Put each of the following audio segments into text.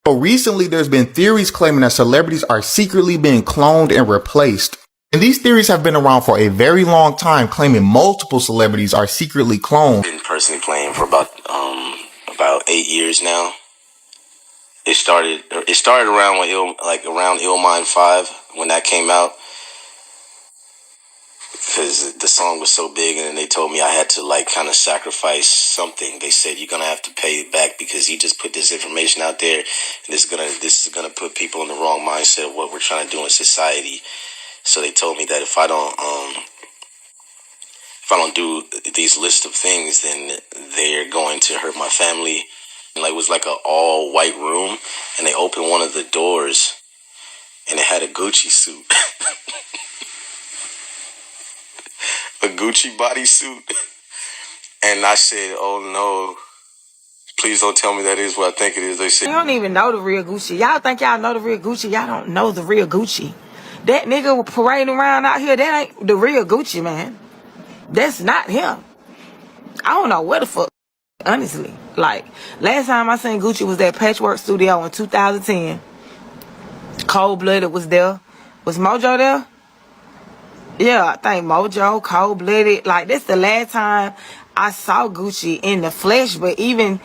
But recently there's been theories claiming that celebrities are secretly being cloned and replaced. And these theories have been around for a very long time, claiming multiple celebrities are secretly cloned. Been personally playing for about 8 years now. It started around around Illmind 5 when that came out, because the song was so big, and then they told me I had to kind of sacrifice something. They said you're gonna have to pay it back because he just put this information out there, and this is gonna put people in the wrong mindset of what we're trying to do in society. So they told me that if I don't do these list of things, then they're going to hurt my family. And it was like an all white room, and they opened one of the doors, and it had a Gucci suit. A Gucci bodysuit. And I said, oh no, please don't tell me that is what I think it is. They said, you don't even know the real Gucci. Y'all think y'all know the real Gucci. Y'all don't know the real Gucci. That nigga parading around out here, that ain't the real Gucci, man. That's not him. I don't know what the fuck, honestly. Last time I seen Gucci was at Patchwork Studio in 2010. Cold Blooded was there. Was Mojo there? Yeah, I think Mojo, Cold Blooded. That's the last time I saw Gucci in the flesh, but even...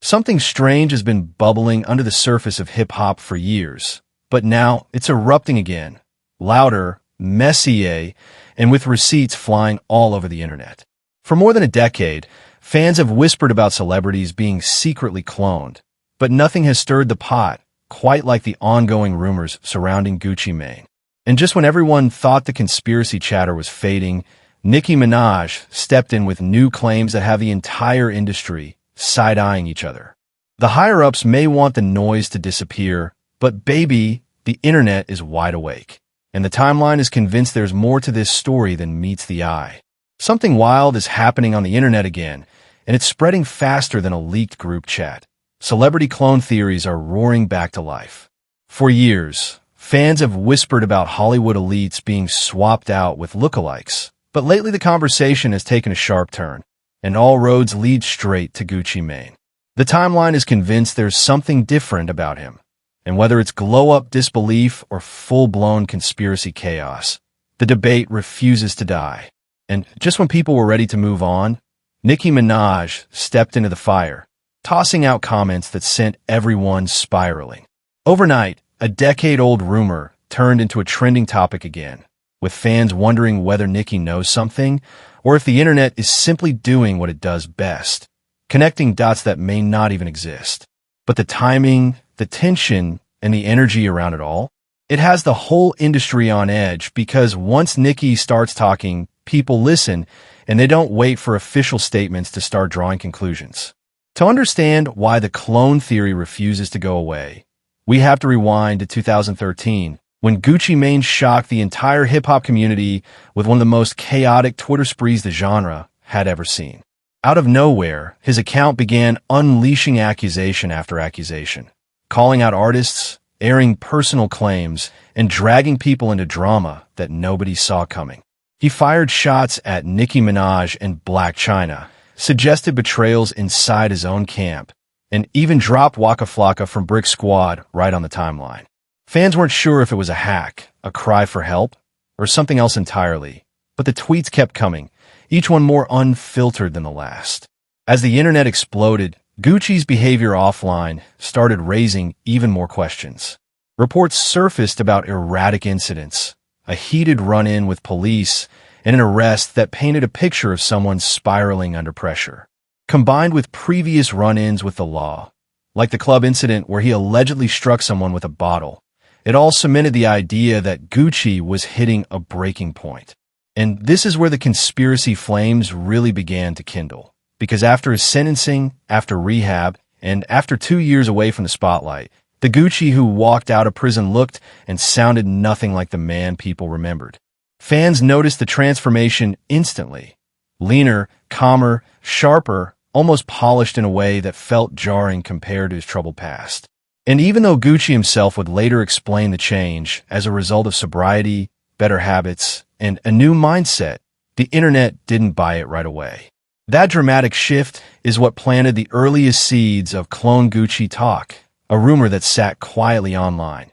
Something strange has been bubbling under the surface of hip-hop for years. But now it's erupting again. Louder, messier, and with receipts flying all over the internet. For more than a decade, fans have whispered about celebrities being secretly cloned. But nothing has stirred the pot, quite like the ongoing rumors surrounding Gucci Mane. And just when everyone thought the conspiracy chatter was fading, Nicki Minaj stepped in with new claims that have the entire industry side-eyeing each other. The higher-ups may want the noise to disappear, but baby, the internet is wide awake. And the timeline is convinced there's more to this story than meets the eye. Something wild is happening on the internet again, and it's spreading faster than a leaked group chat. Celebrity clone theories are roaring back to life. For years, fans have whispered about Hollywood elites being swapped out with lookalikes, but lately the conversation has taken a sharp turn, and all roads lead straight to Gucci Mane. The timeline is convinced there's something different about him, and whether it's glow-up disbelief or full-blown conspiracy chaos, the debate refuses to die. And just when people were ready to move on, Nicki Minaj stepped into the fire, tossing out comments that sent everyone spiraling. Overnight, a decade-old rumor turned into a trending topic again, with fans wondering whether Nicki knows something or if the internet is simply doing what it does best, connecting dots that may not even exist. But the timing, the tension, and the energy around it all, it has the whole industry on edge because once Nicki starts talking, people listen, and they don't wait for official statements to start drawing conclusions. To understand why the clone theory refuses to go away, we have to rewind to 2013, when Gucci Mane shocked the entire hip-hop community with one of the most chaotic Twitter sprees the genre had ever seen. Out of nowhere, his account began unleashing accusation after accusation, calling out artists, airing personal claims, and dragging people into drama that nobody saw coming. He fired shots at Nicki Minaj and Black China, suggested betrayals inside his own camp, and even dropped Waka Flocka from Brick Squad right on the timeline. Fans weren't sure if it was a hack, a cry for help, or something else entirely, but the tweets kept coming, each one more unfiltered than the last. As the internet exploded, Gucci's behavior offline started raising even more questions. Reports surfaced about erratic incidents, a heated run-in with police, and an arrest that painted a picture of someone spiraling under pressure. Combined with previous run-ins with the law, like the club incident where he allegedly struck someone with a bottle, it all cemented the idea that Gucci was hitting a breaking point. And this is where the conspiracy flames really began to kindle. Because after his sentencing, after rehab, and after 2 years away from the spotlight, the Gucci who walked out of prison looked and sounded nothing like the man people remembered. Fans noticed the transformation instantly. Leaner, calmer, sharper, almost polished in a way that felt jarring compared to his troubled past. And even though Gucci himself would later explain the change as a result of sobriety, better habits, and a new mindset, the internet didn't buy it right away. That dramatic shift is what planted the earliest seeds of clone Gucci talk, a rumor that sat quietly online.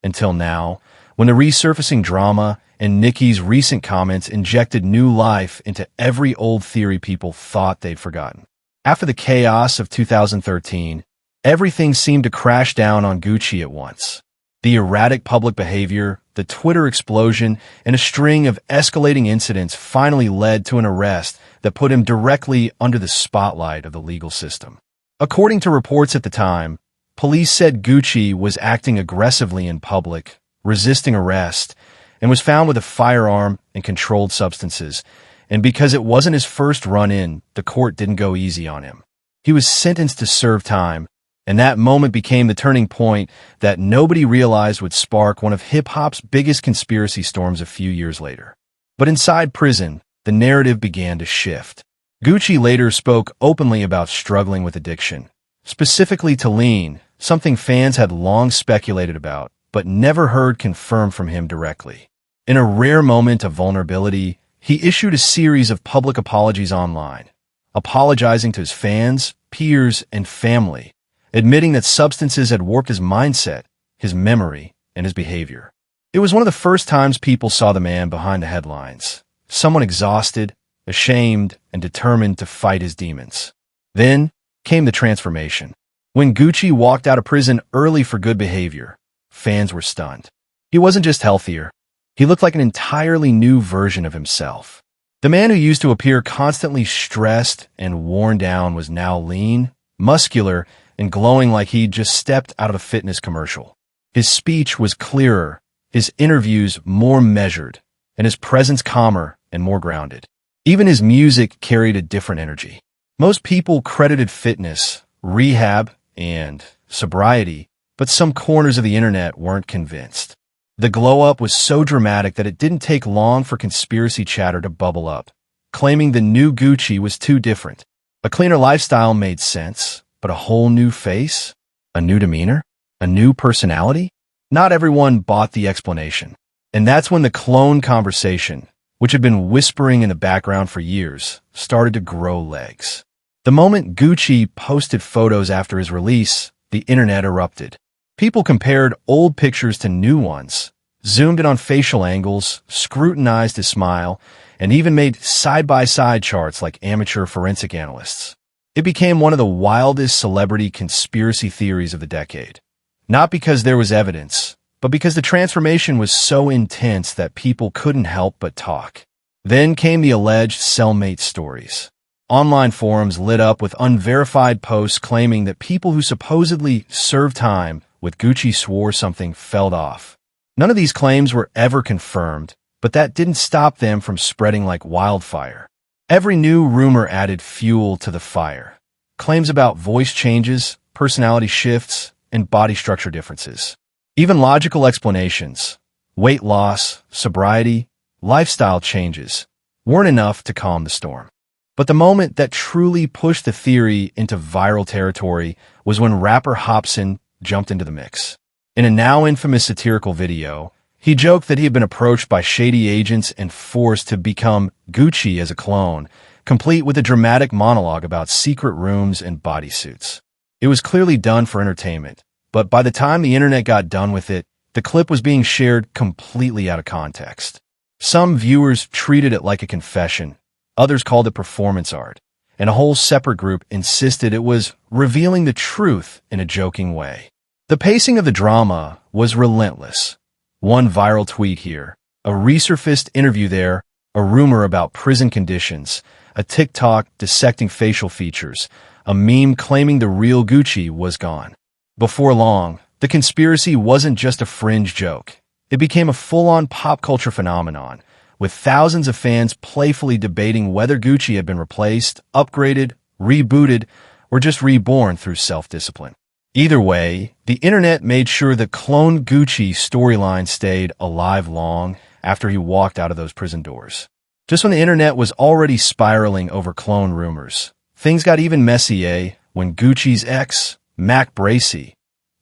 Until now, when the resurfacing drama and Nicki's recent comments injected new life into every old theory people thought they'd forgotten. After the chaos of 2013, everything seemed to crash down on Gucci at once. The erratic public behavior, the Twitter explosion, and a string of escalating incidents finally led to an arrest that put him directly under the spotlight of the legal system. According to reports at the time, police said Gucci was acting aggressively in public, resisting arrest, and was found with a firearm and controlled substances. And because it wasn't his first run-in, the court didn't go easy on him. He was sentenced to serve time, and that moment became the turning point that nobody realized would spark one of hip-hop's biggest conspiracy storms a few years later. But inside prison, the narrative began to shift. Gucci later spoke openly about struggling with addiction, specifically to lean, something fans had long speculated about, but never heard confirmed from him directly. In a rare moment of vulnerability, he issued a series of public apologies online, apologizing to his fans, peers, and family, admitting that substances had warped his mindset, his memory, and his behavior. It was one of the first times people saw the man behind the headlines, someone exhausted, ashamed, and determined to fight his demons. Then came the transformation. When Gucci walked out of prison early for good behavior, fans were stunned. He wasn't just healthier. He looked like an entirely new version of himself. The man who used to appear constantly stressed and worn down was now lean, muscular, and glowing like he'd just stepped out of a fitness commercial. His speech was clearer, his interviews more measured, and his presence calmer and more grounded. Even his music carried a different energy. Most people credited fitness, rehab, and sobriety, but some corners of the internet weren't convinced. The glow-up was so dramatic that it didn't take long for conspiracy chatter to bubble up, claiming the new Gucci was too different. A cleaner lifestyle made sense, but a whole new face? A new demeanor? A new personality? Not everyone bought the explanation. And that's when the clone conversation, which had been whispering in the background for years, started to grow legs. The moment Gucci posted photos after his release, the internet erupted. People compared old pictures to new ones, zoomed in on facial angles, scrutinized his smile, and even made side-by-side charts like amateur forensic analysts. It became one of the wildest celebrity conspiracy theories of the decade. Not because there was evidence, but because the transformation was so intense that people couldn't help but talk. Then came the alleged cellmate stories. Online forums lit up with unverified posts claiming that people who supposedly served time with Gucci swore something fell off. None of these claims were ever confirmed, but that didn't stop them from spreading like wildfire. Every new rumor added fuel to the fire. Claims about voice changes, personality shifts, and body structure differences. Even logical explanations, weight loss, sobriety, lifestyle changes, weren't enough to calm the storm. But the moment that truly pushed the theory into viral territory was when rapper Hopsin jumped into the mix. In a now infamous satirical video, he joked that he had been approached by shady agents and forced to become Gucci as a clone, complete with a dramatic monologue about secret rooms and bodysuits. It was clearly done for entertainment, but by the time the internet got done with it, the clip was being shared completely out of context. Some viewers treated it like a confession, others called it performance art, and a whole separate group insisted it was revealing the truth in a joking way. The pacing of the drama was relentless. One viral tweet here, a resurfaced interview there, a rumor about prison conditions, a TikTok dissecting facial features, a meme claiming the real Gucci was gone. Before long, the conspiracy wasn't just a fringe joke. It became a full-on pop culture phenomenon, with thousands of fans playfully debating whether Gucci had been replaced, upgraded, rebooted, or just reborn through self-discipline. Either way, the internet made sure the clone Gucci storyline stayed alive long after he walked out of those prison doors. Just when the internet was already spiraling over clone rumors, things got even messier when Gucci's ex, Mac Bracey,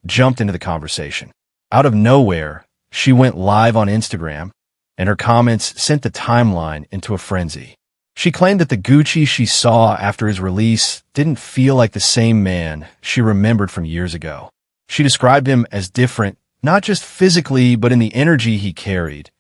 jumped into the conversation. Out of nowhere, she went live on Instagram, and her comments sent the timeline into a frenzy. She claimed that the Gucci she saw after his release didn't feel like the same man she remembered from years ago. She described him as different, not just physically, but in the energy he carried.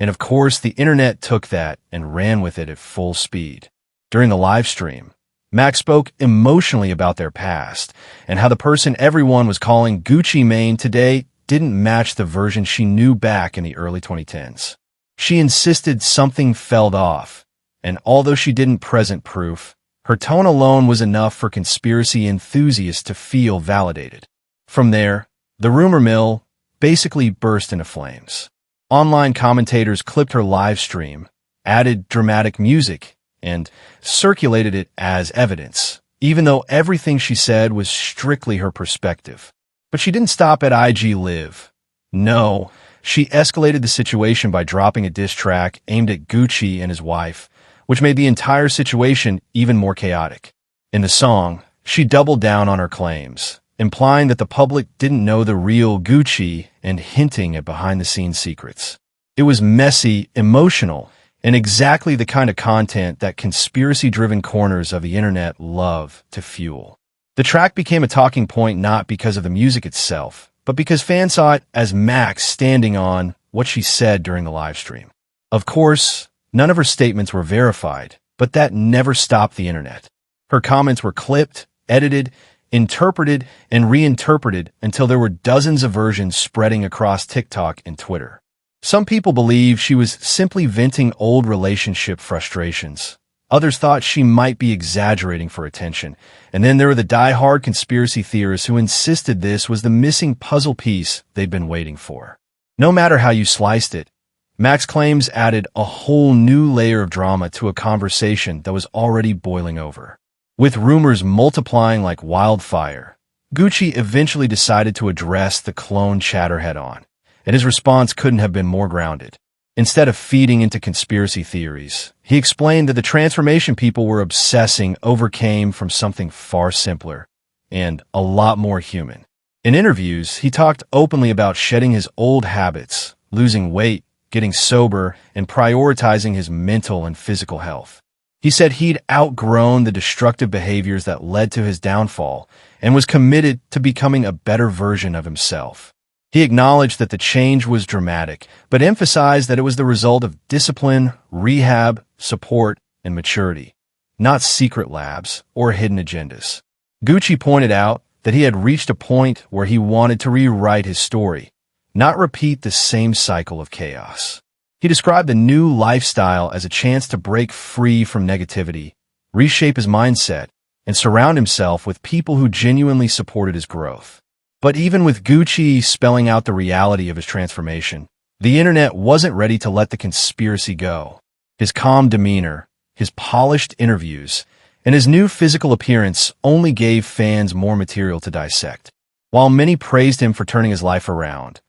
And of course, the internet took that and ran with it at full speed. During the live stream, Max spoke emotionally about their past and how the person everyone was calling Gucci Mane today didn't match the version she knew back in the early 2010s. She insisted something fell off, and although she didn't present proof, her tone alone was enough for conspiracy enthusiasts to feel validated. From there, the rumor mill basically burst into flames. Online commentators clipped her live stream, added dramatic music, and circulated it as evidence, even though everything she said was strictly her perspective. But she didn't stop at IG Live. No, she escalated the situation by dropping a diss track aimed at Gucci and his wife, which made the entire situation even more chaotic. In the song, she doubled down on her claims, implying that the public didn't know the real Gucci and hinting at behind-the-scenes secrets. It was messy, emotional, and exactly the kind of content that conspiracy-driven corners of the internet love to fuel. The track became a talking point not because of the music itself, but because fans saw it as Max standing on what she said during the live stream. Of course, none of her statements were verified, but that never stopped the internet. Her comments were clipped, edited, interpreted, and reinterpreted until there were dozens of versions spreading across TikTok and Twitter. Some people believe she was simply venting old relationship frustrations. Others thought she might be exaggerating for attention. And then there were the die-hard conspiracy theorists who insisted this was the missing puzzle piece they'd been waiting for. No matter how you sliced it, Mac's claims added a whole new layer of drama to a conversation that was already boiling over. With rumors multiplying like wildfire, Gucci eventually decided to address the clone chatter head-on, and his response couldn't have been more grounded. Instead of feeding into conspiracy theories, he explained that the transformation people were obsessing over came from something far simpler and a lot more human. In interviews, he talked openly about shedding his old habits, losing weight, getting sober, and prioritizing his mental and physical health. He said he'd outgrown the destructive behaviors that led to his downfall and was committed to becoming a better version of himself. He acknowledged that the change was dramatic, but emphasized that it was the result of discipline, rehab, support, and maturity, not secret labs or hidden agendas. Gucci pointed out that he had reached a point where he wanted to rewrite his story, not repeat the same cycle of chaos. He described the new lifestyle as a chance to break free from negativity, reshape his mindset, and surround himself with people who genuinely supported his growth. But even with Gucci spelling out the reality of his transformation, the internet wasn't ready to let the conspiracy go. His calm demeanor, his polished interviews, and his new physical appearance only gave fans more material to dissect. While many praised him for turning his life around,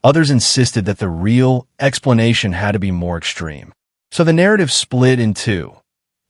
others insisted that the real explanation had to be more extreme. So the narrative split in two.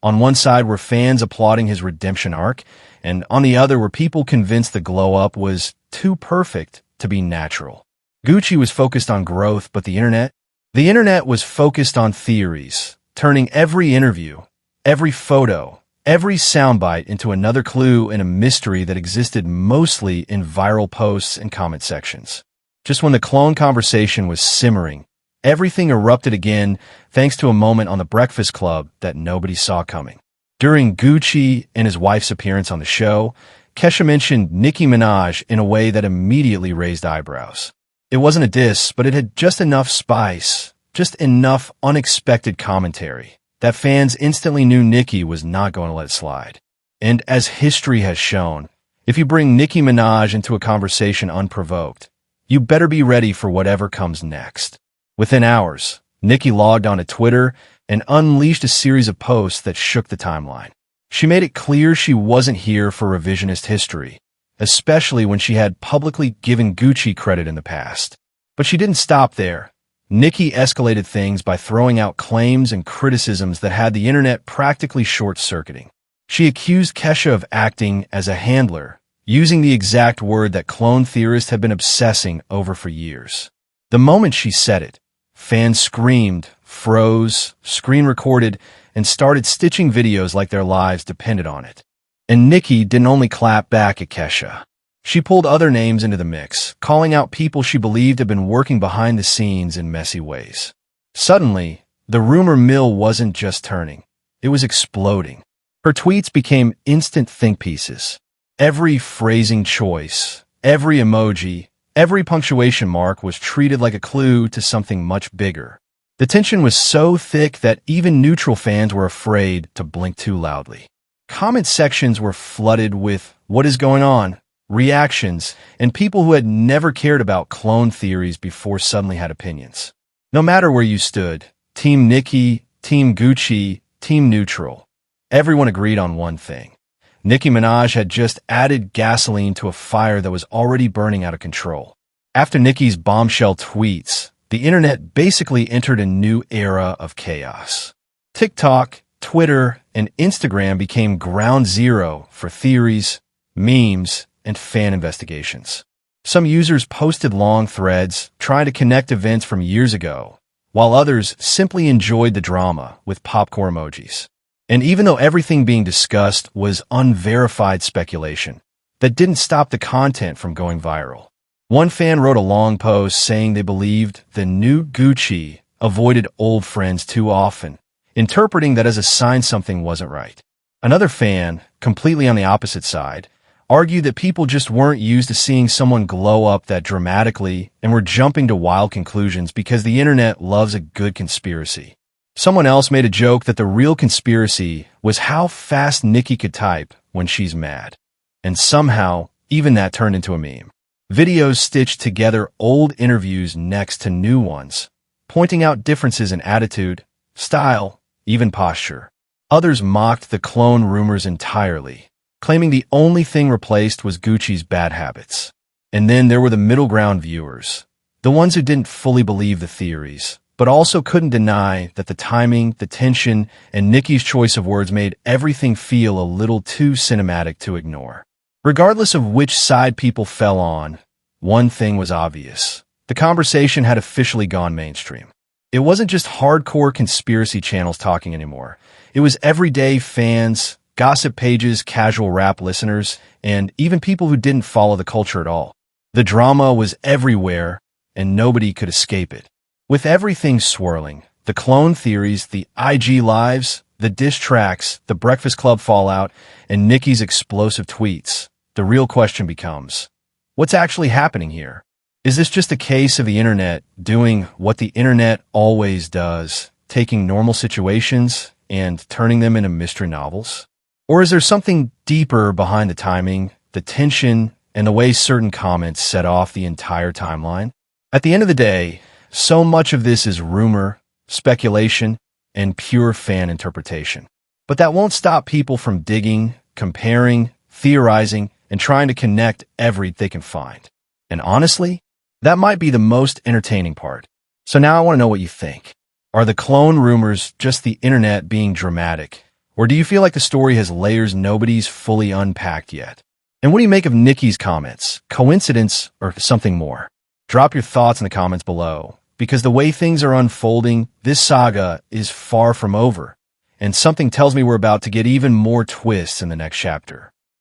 On one side were fans applauding his redemption arc, and on the other were people convinced the glow-up was too perfect to be natural. Gucci was focused on growth, but the internet was focused on theories, turning every interview, every photo, every soundbite into another clue in a mystery that existed mostly in viral posts and comment sections. Just when the clone conversation was simmering, everything erupted again thanks to a moment on The Breakfast Club that nobody saw coming. During Gucci and his wife's appearance on the show, Kesha mentioned Nicki Minaj in a way that immediately raised eyebrows. It wasn't a diss, but it had just enough spice, just enough unexpected commentary, that fans instantly knew Nicki was not going to let it slide. And as history has shown, if you bring Nicki Minaj into a conversation unprovoked, you better be ready for whatever comes next. Within hours, Nicki logged onto Twitter and unleashed a series of posts that shook the timeline. She made it clear she wasn't here for revisionist history, especially when she had publicly given Gucci credit in the past. But she didn't stop there. Nicki escalated things by throwing out claims and criticisms that had the internet practically short-circuiting. She accused Kesha of acting as a handler, using the exact word that clone theorists had been obsessing over for years. The moment she said it, fans screamed, froze, screen-recorded, and started stitching videos like their lives depended on it. And Nicki didn't only clap back at Kesha. She pulled other names into the mix, calling out people she believed had been working behind the scenes in messy ways. Suddenly, the rumor mill wasn't just turning, it was exploding. Her tweets became instant think pieces. Every phrasing choice, every emoji, every punctuation mark was treated like a clue to something much bigger. The tension was so thick that even neutral fans were afraid to blink too loudly. Comment sections were flooded with "what is going on?" reactions, and people who had never cared about clone theories before suddenly had opinions. No matter where you stood, Team Nicki, Team Gucci, Team Neutral, everyone agreed on one thing. Nicki Minaj had just added gasoline to a fire that was already burning out of control. After Nicki's bombshell tweets, the internet basically entered a new era of chaos. TikTok, Twitter, and Instagram became ground zero for theories, memes, and fan investigations. Some users posted long threads trying to connect events from years ago, while others simply enjoyed the drama with popcorn emojis. And even though everything being discussed was unverified speculation, that didn't stop the content from going viral. One fan wrote a long post saying they believed the new Gucci avoided old friends too often, interpreting that as a sign something wasn't right. Another fan, completely on the opposite side, argued that people just weren't used to seeing someone glow up that dramatically and were jumping to wild conclusions because the internet loves a good conspiracy. Someone else made a joke that the real conspiracy was how fast Nicki could type when she's mad. And somehow, even that turned into a meme. Videos stitched together old interviews next to new ones, pointing out differences in attitude, style, even posture. Others mocked the clone rumors entirely, claiming the only thing replaced was Gucci's bad habits. And then there were the middle ground viewers, the ones who didn't fully believe the theories, but also couldn't deny that the timing, the tension, and Nicki's choice of words made everything feel a little too cinematic to ignore. Regardless of which side people fell on, one thing was obvious. The conversation had officially gone mainstream. It wasn't just hardcore conspiracy channels talking anymore. It was everyday fans, gossip pages, casual rap listeners, and even people who didn't follow the culture at all. The drama was everywhere, and nobody could escape it. With everything swirling, the clone theories, the IG lives, the diss tracks, the Breakfast Club fallout, and Nicki's explosive tweets, the real question becomes, what's actually happening here? Is this just a case of the internet doing what the internet always does, taking normal situations and turning them into mystery novels? Or is there something deeper behind the timing, the tension, and the way certain comments set off the entire timeline? At the end of the day, so much of this is rumor, speculation, and pure fan interpretation. But that won't stop people from digging, comparing, theorizing, and trying to connect everything they can find. And honestly, that might be the most entertaining part. So now I want to know what you think. Are the clone rumors just the internet being dramatic? Or do you feel like the story has layers nobody's fully unpacked yet? And what do you make of Nicki's comments? Coincidence or something more? Drop your thoughts in the comments below, because the way things are unfolding, this saga is far from over, and something tells me we're about to get even more twists in the next chapter.